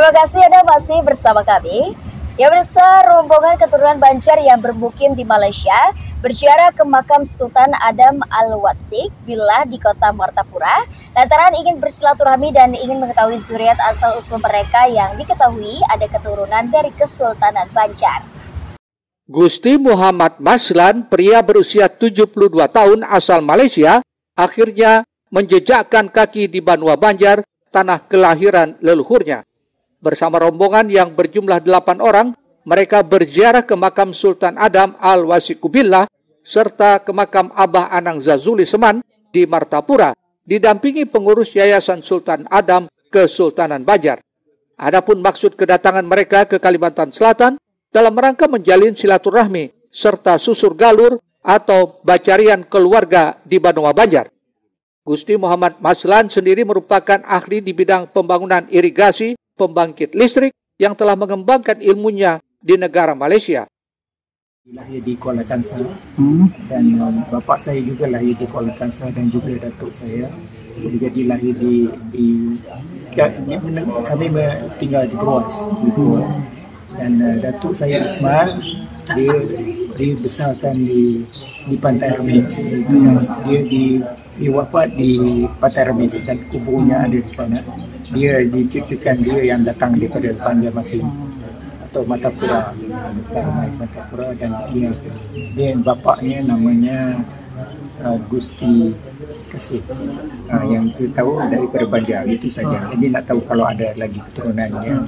Terima kasih Anda masih bersama kami. Ya besar, rombongan keturunan Banjar yang bermukim di Malaysia berziarah ke makam Sultan Adam Al-Watsik Villa di kota Martapura lantaran ingin bersilaturahmi dan ingin mengetahui zuriat asal-usul mereka yang diketahui ada keturunan dari Kesultanan Banjar. Gusti Muhammad Maslan, pria berusia 72 tahun asal Malaysia, akhirnya menjejakkan kaki di Banua Banjar, tanah kelahiran leluhurnya. Bersama rombongan yang berjumlah 8 orang, mereka berziarah ke makam Sultan Adam Al-Watsik Villa serta ke makam Abah Anang Zazuli Seman di Martapura, didampingi pengurus Yayasan Sultan Adam Kesultanan Banjar. Adapun maksud kedatangan mereka ke Kalimantan Selatan dalam rangka menjalin silaturahmi serta susur galur atau bacarian keluarga di Banua Banjar. Gusti Muhammad Maslan sendiri merupakan ahli di bidang pembangunan irigasi, pembangkit listrik yang telah mengembangkan ilmunya di negara Malaysia. Lahir di Kuala Kangsar dan bapak saya juga lahir di Kuala Kangsar dan juga datuk saya. Jadi lahir kami tinggal di Perwas. Dan datuk saya Ismail dia besarkan di Pantai Remis. Dia wafat di Pantai Remis dan kuburnya ada di sana. Dia diciptakan dia yang datang daripada Banjarmasin atau Martapura, dan dia bapaknya namanya Gusti Kasih. Yang saya tahu daripada Banjar itu saja. Jadi nak tahu kalau ada lagi keturunannya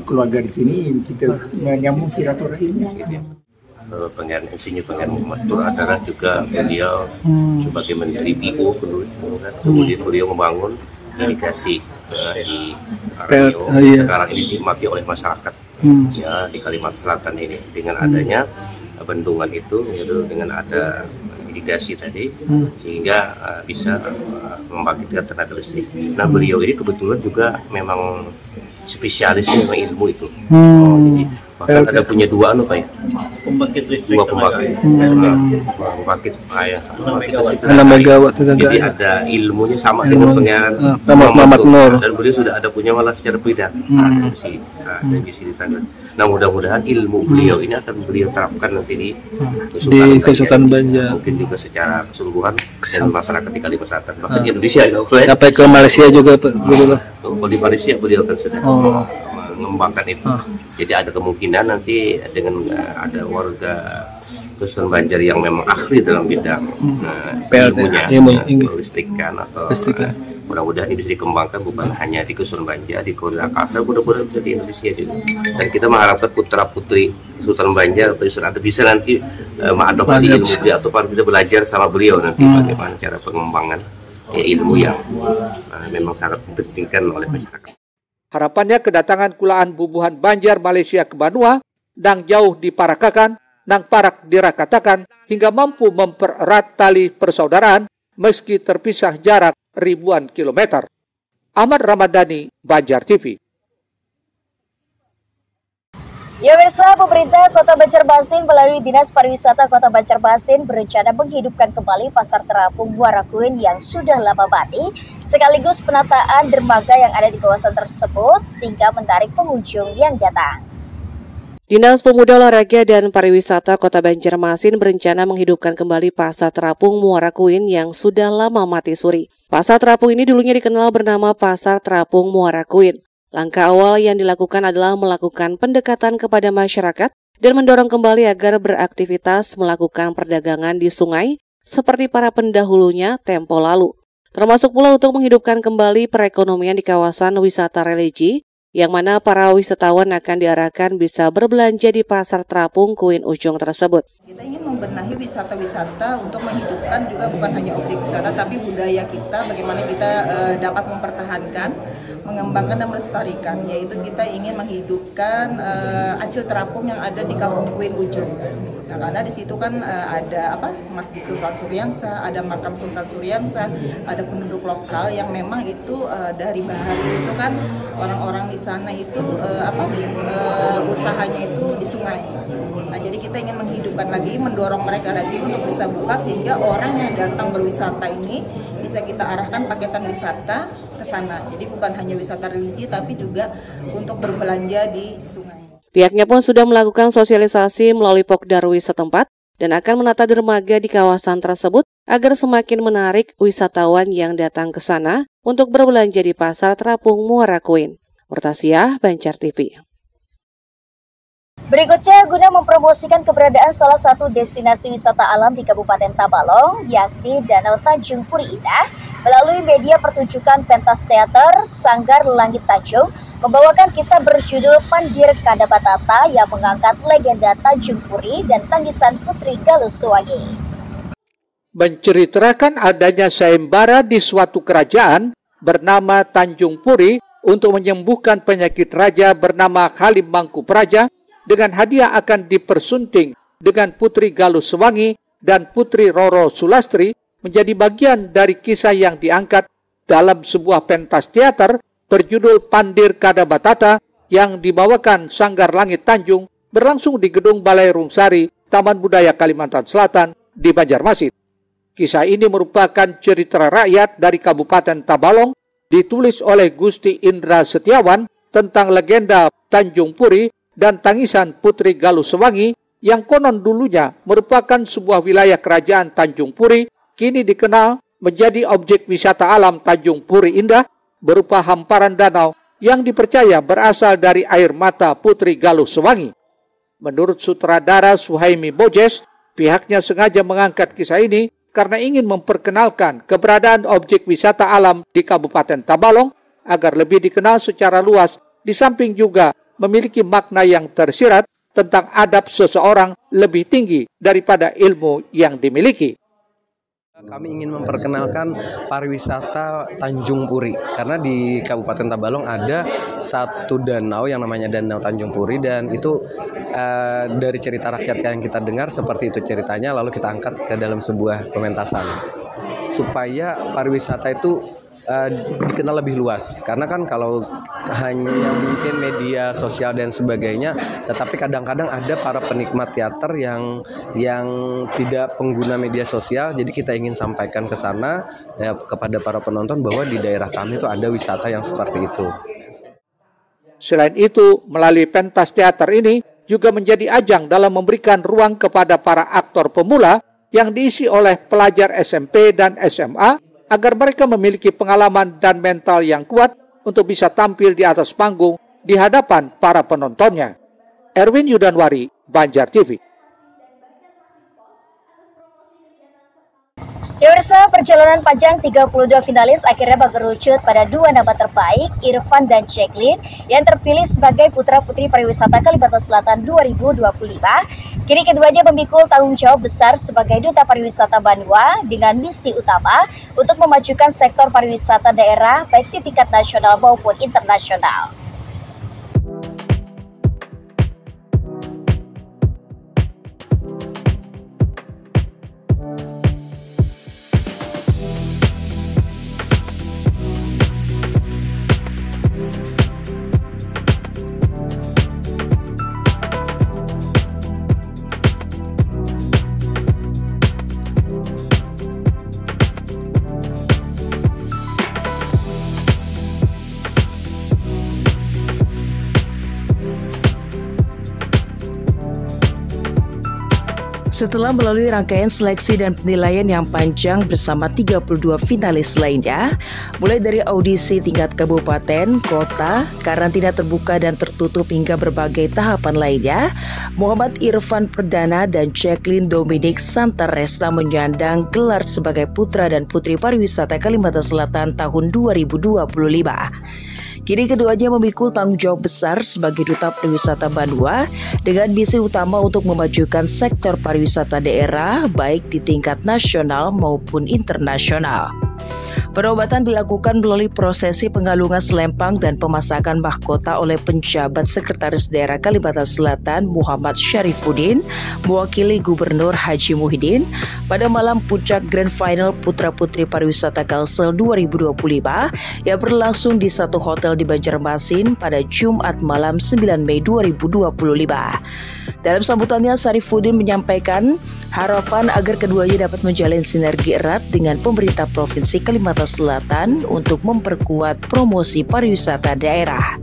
keluarga di sini, kita menyambung silaturahimnya. Pangeran Insinyur Pangeran Muhammad Tur adalah juga beliau sebagai Menteri PO kemudian beliau membangun irigasi di Rio sekarang ini dinikmati oleh masyarakat ya di Kalimantan Selatan ini dengan adanya bendungan itu, yaitu dengan ada irigasi tadi sehingga bisa membangkitkan tenaga listrik. Nah beliau ini kebetulan juga memang spesialis memang ilmu itu. Jadi bahkan ada punya dua Pak ya, pembangkit listrik, dua pembangkit 6 megawatt. Jadi ada ilmunya sama dengan Pangeran Muhammad Nur, dan beliau sudah ada punya malah secara pribadi di sini Tanjung. Nah mudah-mudahan ilmu beliau ini akan beliau terapkan nanti di Kesultanan Banjar, mungkin juga secara kesungguhan dan masyarakat di Kalimantan Selatan, bahkan di Indonesia sampai ke Malaysia juga Pak. Kalau di Malaysia beliau kan sudah mengembangkan itu. Jadi ada kemungkinan nanti dengan ada warga Kesultanan Banjar yang memang ahli dalam bidang ilmunya, listrikan atau mudah-mudahan ini bisa dikembangkan bukan hanya di Kesultanan Banjar, di Kuala Kangsar, mudah-mudahan bisa di Indonesia juga. Dan kita mengharapkan putra-putri Kesultanan Banjar bisa nanti mengadopsi ilmu beliau atau kita belajar sama beliau nanti bagaimana cara pengembangan ilmu yang memang sangat dipentingkan oleh masyarakat. Harapannya kedatangan kulaan bubuhan Banjar Malaysia ke Banua, nang jauh diparakakan, nang parak dirakatakan, hingga mampu mempererat tali persaudaraan meski terpisah jarak ribuan kilometer. Ahmad Ramadhani, Banjar TV. Ya pemirsa, pemerintah Kota Banjarmasin melalui Dinas Pariwisata Kota Banjarmasin berencana menghidupkan kembali Pasar Terapung Muara Kuin yang sudah lama mati, sekaligus penataan dermaga yang ada di kawasan tersebut sehingga menarik pengunjung yang datang. Dinas Pemuda Olahraga dan Pariwisata Kota Banjarmasin berencana menghidupkan kembali Pasar Terapung Muara Kuin yang sudah lama mati suri. Pasar Terapung ini dulunya dikenal bernama Pasar Terapung Muara Kuin. Langkah awal yang dilakukan adalah melakukan pendekatan kepada masyarakat dan mendorong kembali agar beraktivitas melakukan perdagangan di sungai seperti para pendahulunya tempo lalu. Termasuk pula untuk menghidupkan kembali perekonomian di kawasan wisata religi, yang mana para wisatawan akan diarahkan bisa berbelanja di Pasar Terapung Kuin Ujung tersebut. Kita ingin membenahi wisata-wisata untuk menghidupkan juga bukan hanya objek wisata tapi budaya kita, bagaimana kita dapat mempertahankan, mengembangkan dan melestarikan, yaitu kita ingin menghidupkan Acil Terapung yang ada di Kampung Kuin Ujung. Nah, karena di situ kan ada Masjid Sultan Suryansa, ada makam Sultan Suryansa, ada penduduk lokal yang memang itu dari bahari itu kan orang-orang di sana itu usahanya itu di sungai. Nah, jadi kita ingin menghidupkan lagi, mendorong mereka lagi untuk bisa buka sehingga orang yang datang berwisata ini bisa kita arahkan paketan wisata ke sana. Jadi bukan hanya wisata religi tapi juga untuk berbelanja di sungai. Pihaknya pun sudah melakukan sosialisasi melalui Pokdarwis setempat dan akan menata dermaga di kawasan tersebut agar semakin menarik wisatawan yang datang ke sana untuk berbelanja di Pasar Terapung Muara Kuin. Murtasia, Banjar TV. Berikutnya, guna mempromosikan keberadaan salah satu destinasi wisata alam di Kabupaten Tabalong, yakni Danau Tanjung Puri Indah, melalui media pertunjukan pentas teater, Sanggar Langit Tanjung, membawakan kisah berjudul Pandir Kadabatata yang mengangkat legenda Tanjung Puri dan tangisan Putri Galus Suwangi. Menceritakan adanya sayembara di suatu kerajaan bernama Tanjung Puri untuk menyembuhkan penyakit raja bernama Halim Mangkupraja, dengan hadiah akan dipersunting dengan Putri Galus Suwangi dan Putri Roro Sulastri menjadi bagian dari kisah yang diangkat dalam sebuah pentas teater berjudul Pandir Kadabatata yang dibawakan Sanggar Langit Tanjung berlangsung di Gedung Balai Rungsari, Taman Budaya Kalimantan Selatan di Banjarmasin. Kisah ini merupakan cerita rakyat dari Kabupaten Tabalong ditulis oleh Gusti Indra Setiawan tentang legenda Tanjung Puri dan tangisan Putri Galus Suwangi yang konon dulunya merupakan sebuah wilayah kerajaan Tanjung Puri, kini dikenal menjadi objek wisata alam Tanjung Puri Indah berupa hamparan danau yang dipercaya berasal dari air mata Putri Galus Suwangi. Menurut sutradara Suhaimi Bojes, pihaknya sengaja mengangkat kisah ini karena ingin memperkenalkan keberadaan objek wisata alam di Kabupaten Tabalong agar lebih dikenal secara luas, di samping juga memiliki makna yang tersirat tentang adab seseorang lebih tinggi daripada ilmu yang dimiliki. Kami ingin memperkenalkan pariwisata Tanjung Puri karena di Kabupaten Tabalong ada satu danau yang namanya Danau Tanjung Puri, dan itu dari cerita rakyat yang kita dengar seperti itu ceritanya, lalu kita angkat ke dalam sebuah pementasan supaya pariwisata itu dikenal lebih luas, karena kan kalau hanya mungkin media sosial dan sebagainya, tetapi kadang-kadang ada para penikmat teater yang tidak pengguna media sosial. Jadi kita ingin sampaikan ke sana ya, kepada para penonton bahwa di daerah kami itu ada wisata yang seperti itu. Selain itu, melalui pentas teater ini juga menjadi ajang dalam memberikan ruang kepada para aktor pemula yang diisi oleh pelajar SMP dan SMA agar mereka memiliki pengalaman dan mental yang kuat untuk bisa tampil di atas panggung di hadapan para penontonnya. Erwin Yudanwari, Banjar TV. Pemirsa, perjalanan panjang 32 finalis akhirnya mengerucut pada 2 nama terbaik, Irfan dan Jacqueline, yang terpilih sebagai putra-putri pariwisata Kalimantan Selatan 2025. Kini keduanya memikul tanggung jawab besar sebagai duta pariwisata Banua dengan misi utama untuk memajukan sektor pariwisata daerah baik di tingkat nasional maupun internasional. Setelah melalui rangkaian seleksi dan penilaian yang panjang bersama 32 finalis lainnya, mulai dari audisi tingkat kabupaten, kota, karantina terbuka dan tertutup hingga berbagai tahapan lainnya, Muhammad Irfan Perdana dan Jacqueline Dominic Santaresta menyandang gelar sebagai Putra dan Putri Pariwisata Kalimantan Selatan tahun 2025. Kini keduanya memikul tanggung jawab besar sebagai Duta Pariwisata Banua dengan misi utama untuk memajukan sektor pariwisata daerah baik di tingkat nasional maupun internasional. Penobatan dilakukan melalui prosesi pengalungan selempang dan pemasakan mahkota oleh penjabat Sekretaris Daerah Kalimantan Selatan Muhammad Syarifuddin mewakili Gubernur Haji Muhyiddin pada malam puncak Grand Final Putra Putri Pariwisata Kalsel 2025 yang berlangsung di satu hotel di Banjarmasin pada Jumat malam 9 Mei 2025. Dalam sambutannya, Sarifuddin menyampaikan harapan agar keduanya dapat menjalin sinergi erat dengan pemerintah Provinsi Kalimantan Selatan untuk memperkuat promosi pariwisata daerah.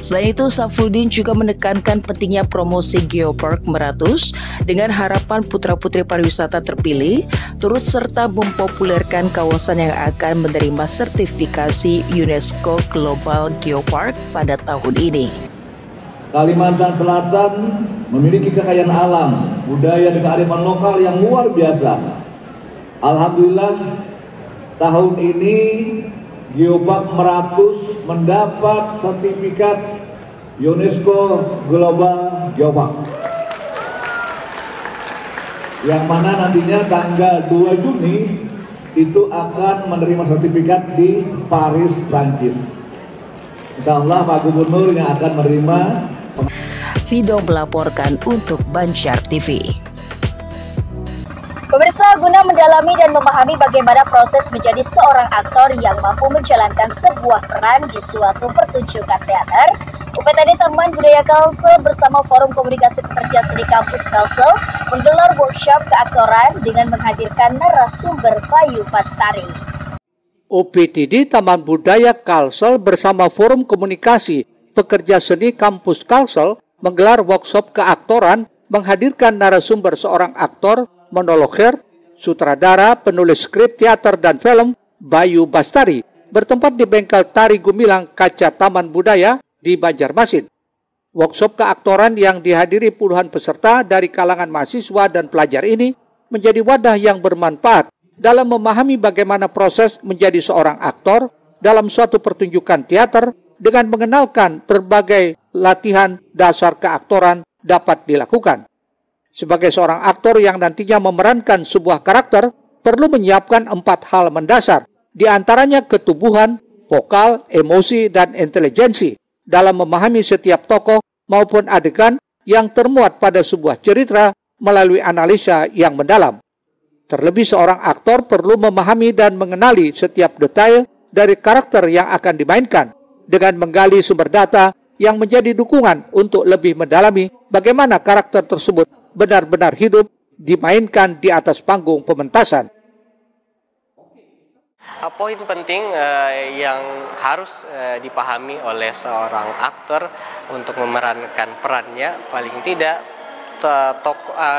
Selain itu, Safruddin juga menekankan pentingnya promosi Geopark Meratus dengan harapan putra-putri pariwisata terpilih turut serta mempopulerkan kawasan yang akan menerima sertifikasi UNESCO Global Geopark pada tahun ini. Kalimantan Selatan memiliki kekayaan alam, budaya dan kearifan lokal yang luar biasa. Alhamdulillah, tahun ini Geopark Meratus mendapat sertifikat UNESCO Global Geopark, yang mana nantinya tanggal 2 Juni itu akan menerima sertifikat di Paris, Prancis. Insya Allah Pak Gubernur yang akan menerima. Vido melaporkan untuk Banjar TV. Pemirsa, guna mendalami dan memahami bagaimana proses menjadi seorang aktor yang mampu menjalankan sebuah peran di suatu pertunjukan teater, UPTD Taman Budaya Kalsel bersama Forum Komunikasi Pekerja Seni Kampus Kalsel menggelar workshop keaktoran dengan menghadirkan narasumber Bayu Bastari. UPTD Taman Budaya Kalsel bersama Forum Komunikasi Pekerja Seni Kampus Kalsel menggelar workshop keaktoran menghadirkan narasumber seorang aktor, monologer, sutradara, penulis skrip teater dan film Bayu Bastari bertempat di bengkel Tari Gumilang Kaca Taman Budaya di Banjarmasin. Workshop keaktoran yang dihadiri puluhan peserta dari kalangan mahasiswa dan pelajar ini menjadi wadah yang bermanfaat dalam memahami bagaimana proses menjadi seorang aktor dalam suatu pertunjukan teater dengan mengenalkan berbagai latihan dasar keaktoran dapat dilakukan. Sebagai seorang aktor yang nantinya memerankan sebuah karakter, perlu menyiapkan 4 hal mendasar, di antaranya ketubuhan, vokal, emosi, dan intelijensi dalam memahami setiap tokoh maupun adegan yang termuat pada sebuah cerita melalui analisa yang mendalam. Terlebih seorang aktor perlu memahami dan mengenali setiap detail dari karakter yang akan dimainkan dengan menggali sumber data yang menjadi dukungan untuk lebih mendalami bagaimana karakter tersebut benar-benar hidup dimainkan di atas panggung pementasan. Poin penting yang harus dipahami oleh seorang aktor untuk memerankan perannya, paling tidak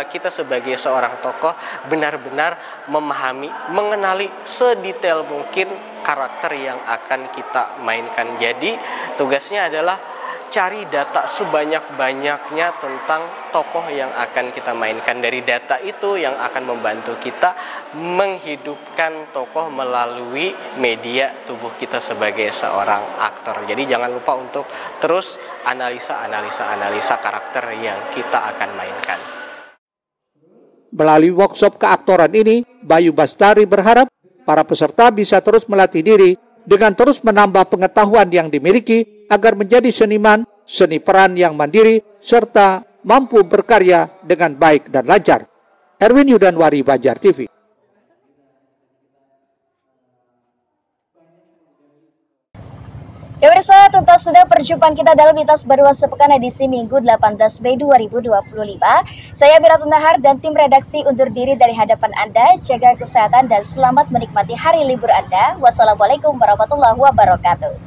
kita sebagai seorang tokoh benar-benar memahami, mengenali sedetail mungkin karakter yang akan kita mainkan. Jadi tugasnya adalah cari data sebanyak-banyaknya tentang tokoh yang akan kita mainkan. Dari data itu yang akan membantu kita menghidupkan tokoh melalui media tubuh kita sebagai seorang aktor. Jadi jangan lupa untuk terus analisa karakter yang kita akan mainkan. Melalui workshop keaktoran ini, Bayu Bastari berharap para peserta bisa terus melatih diri dengan terus menambah pengetahuan yang dimiliki agar menjadi seniman, seni peran yang mandiri, serta mampu berkarya dengan baik dan lancar. Erwin Yudanwari, Banjar TV. Ya pemirsa, tuntas sudah perjumpaan kita dalam Lintas Baruan Sepekan edisi Minggu 18 Mei 2025. Saya Mira Nahar dan tim redaksi undur diri dari hadapan Anda. Jaga kesehatan dan selamat menikmati hari libur Anda. Wassalamualaikum warahmatullahi wabarakatuh.